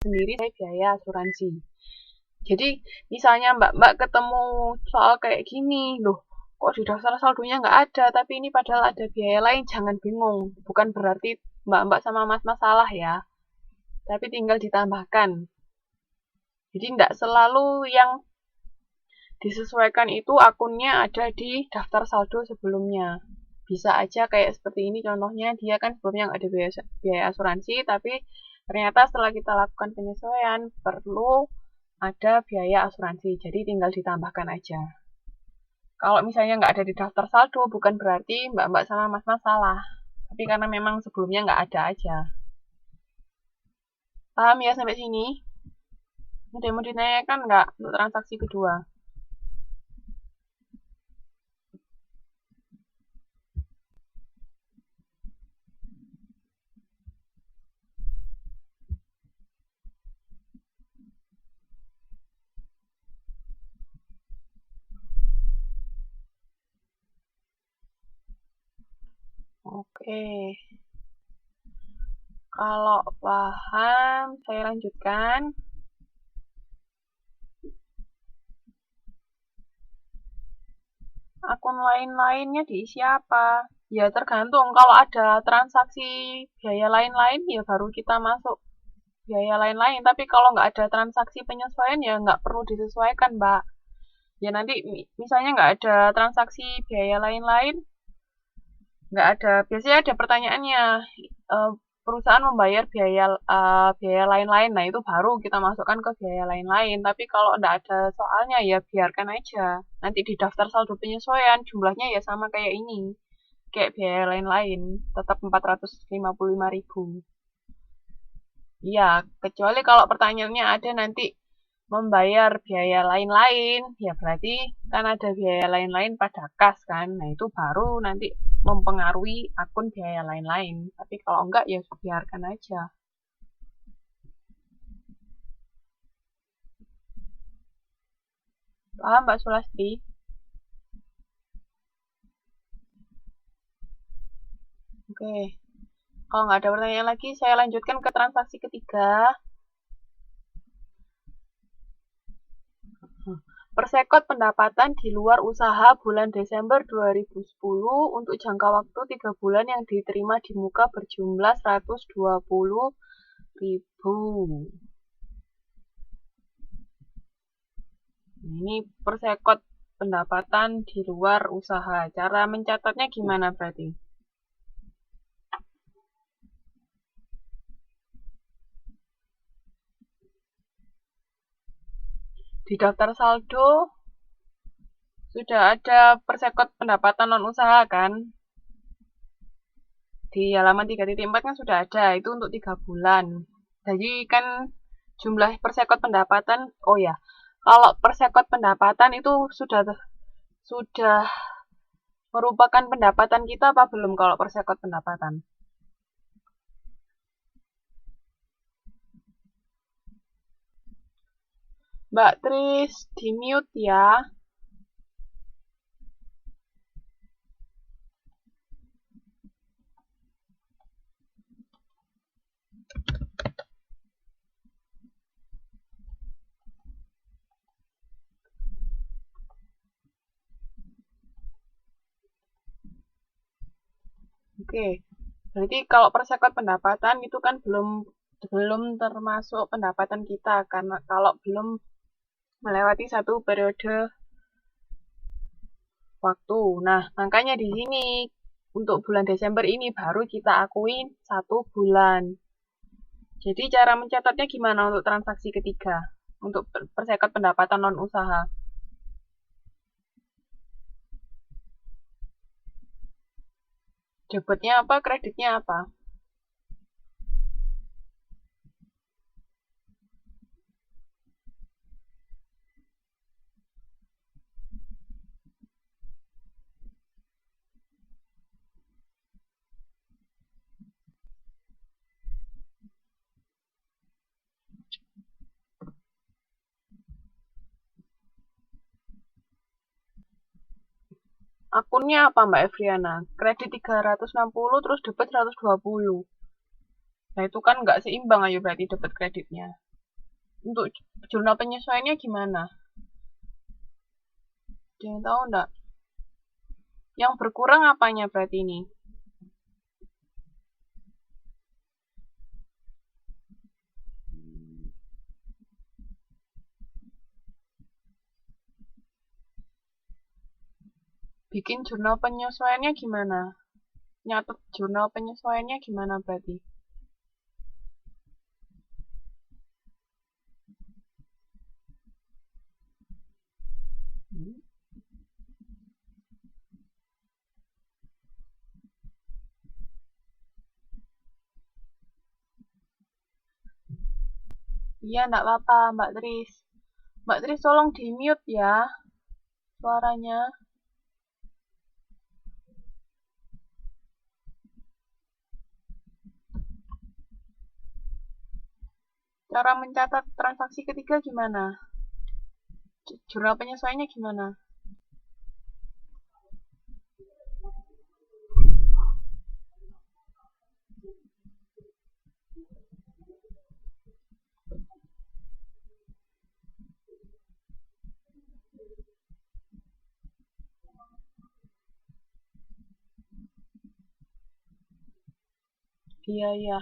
sendiri biaya asuransi. Jadi misalnya mbak-mbak ketemu soal kayak gini, loh kok di daftar saldonya nggak ada, tapi ini padahal ada biaya lain, jangan bingung. Bukan berarti mbak-mbak sama mas-mas salah ya, tapi tinggal ditambahkan. Jadi nggak selalu yang disesuaikan itu akunnya ada di daftar saldo sebelumnya. Bisa aja kayak seperti ini contohnya, dia kan sebelumnya nggak ada biaya asuransi, tapi ternyata setelah kita lakukan penyesuaian perlu ada biaya asuransi, jadi tinggal ditambahkan aja. Kalau misalnya nggak ada di daftar saldo, bukan berarti mbak-mbak sama mas-mas salah, tapi karena memang sebelumnya nggak ada aja. Paham ya sampai sini? Ada mau ditanyakan nggak untuk transaksi kedua? Oke. Kalau paham, saya lanjutkan. Akun lain-lainnya diisi apa? Ya tergantung, kalau ada transaksi biaya lain-lain ya baru kita masuk biaya lain-lain. Tapi kalau nggak ada transaksi penyesuaian ya nggak perlu disesuaikan, Mbak. Ya nanti misalnya nggak ada transaksi biaya lain-lain, nggak ada. Biasanya ada pertanyaannya, eh, perusahaan membayar biaya lain-lain. Nah itu baru kita masukkan ke biaya lain-lain. Tapi kalau nggak ada soalnya ya biarkan aja. Nanti di daftar saldo penyesuaian jumlahnya ya sama kayak ini. Kayak biaya lain-lain, tetap 455.000. Iya, kecuali kalau pertanyaannya ada nanti membayar biaya lain-lain, ya berarti kan ada biaya lain-lain pada kas kan. Nah, itu baru nanti mempengaruhi akun biaya lain-lain. Tapi kalau enggak ya biarkan aja. Paham Mbak Sulasti? Oke. Kalau nggak ada pertanyaan lagi, saya lanjutkan ke transaksi ketiga. Persekot pendapatan di luar usaha bulan Desember 2010 untuk jangka waktu 3 bulan yang diterima di muka berjumlah 120.000. Ini persekot pendapatan di luar usaha. Cara mencatatnya gimana berarti? Di daftar saldo sudah ada persekot pendapatan non usaha kan? Di halaman 3.4 kan sudah ada, itu untuk 3 bulan. Jadi kan jumlah persekot pendapatan, oh ya, kalau persekot pendapatan itu sudah merupakan pendapatan kita apa belum kalau persekot pendapatan? Mbak Tris, di mute ya. Oke, berarti kalau persekot pendapatan itu kan belum termasuk pendapatan kita karena kalau belum melewati satu periode waktu. Nah, makanya di sini untuk bulan Desember ini baru kita akuin 1 bulan. Jadi cara mencatatnya gimana untuk transaksi ketiga? Untuk persekot pendapatan non usaha. Debitnya apa, kreditnya apa? Akunnya apa Mbak Evriana? Kredit 360 terus debit 120. Nah itu kan nggak seimbang ayo berarti debit kreditnya. Untuk jurnal penyesuaiannya gimana? Ada yang tahu enggak? Yang berkurang apanya berarti ini? Bikin jurnal penyesuaiannya gimana? Nyatet jurnal penyesuaiannya gimana berarti? Iya, enggak apa-apa, Mbak Tris. Mbak Tris tolong di mute ya suaranya. Cara mencatat transaksi ketiga gimana? Jurnal penyesuaiannya gimana? Iya, iya.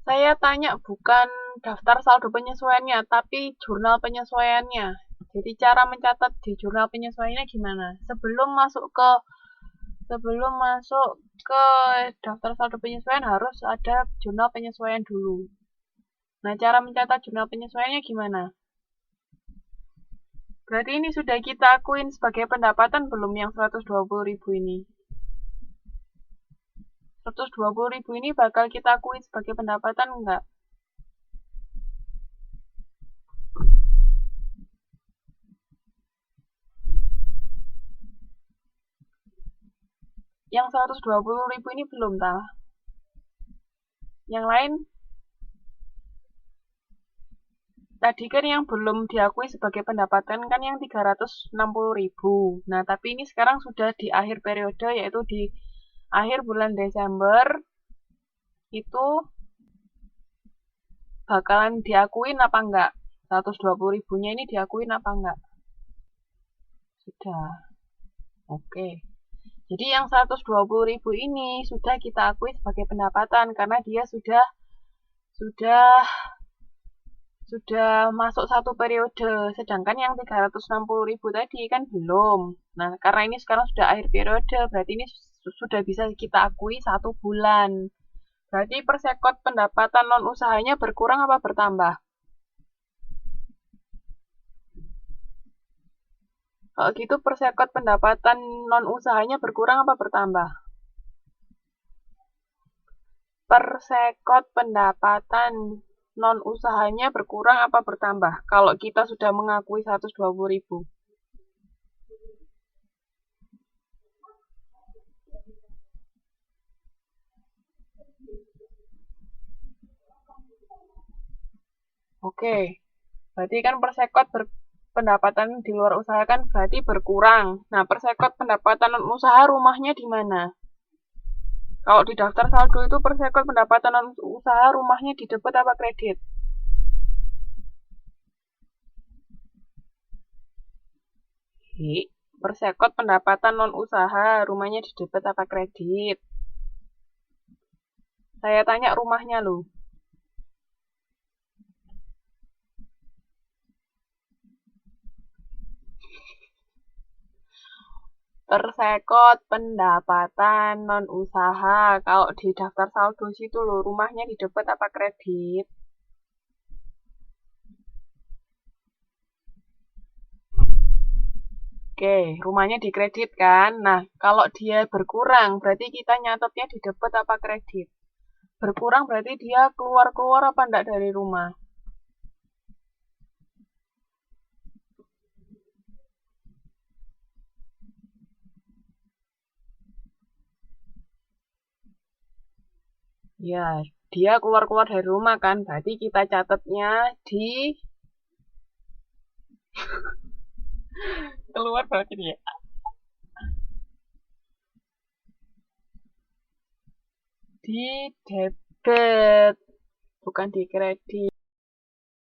Saya tanya bukan daftar saldo penyesuaiannya, tapi jurnal penyesuaiannya. Jadi cara mencatat di jurnal penyesuaiannya gimana? Sebelum masuk ke daftar saldo penyesuaian harus ada jurnal penyesuaian dulu. Nah, cara mencatat jurnal penyesuaiannya gimana? Berarti ini sudah kita akuin sebagai pendapatan belum yang 120.000 ini? 120.000 ini bakal kita akui sebagai pendapatan enggak? Yang 120.000 ini belum, tah? Yang lain tadi kan yang belum diakui sebagai pendapatan kan yang 360.000. Nah, tapi ini sekarang sudah di akhir periode, yaitu di akhir bulan Desember, itu bakalan diakuin apa enggak? 120.000-nya ini diakuin apa enggak? Sudah. Oke. Jadi yang 120.000 ini sudah kita akui sebagai pendapatan karena dia sudah masuk satu periode, sedangkan yang 360.000 tadi kan belum. Nah, karena ini sekarang sudah akhir periode, berarti ini sudah bisa kita akui 1 bulan. Berarti persekot pendapatan non usahanya berkurang apa bertambah? Kalau gitu persekot pendapatan non usahanya berkurang apa bertambah? Persekot pendapatan non usahanya berkurang apa bertambah? Kalau kita sudah mengakui 120.000. Oke, berarti kan persekot pendapatan di luar usaha kan berarti berkurang. Nah, persekot pendapatan non usaha rumahnya di mana? Kalau di daftar saldo itu persekot pendapatan non usaha rumahnya di debit apa kredit? Persekot pendapatan non usaha rumahnya di debit apa kredit? Saya tanya rumahnya loh. Persekot pendapatan non usaha. Kalau di daftar saldo situ loh, rumahnya di debit apa kredit? Oke, rumahnya di kredit kan? Nah, kalau dia berkurang, berarti kita nyatetnya di debit apa kredit? Berkurang berarti dia keluar-keluar apa enggak dari rumah? Ya, dia keluar-keluar dari rumah kan? Berarti kita catatnya keluar berarti dia. Di debit, bukan di kredit.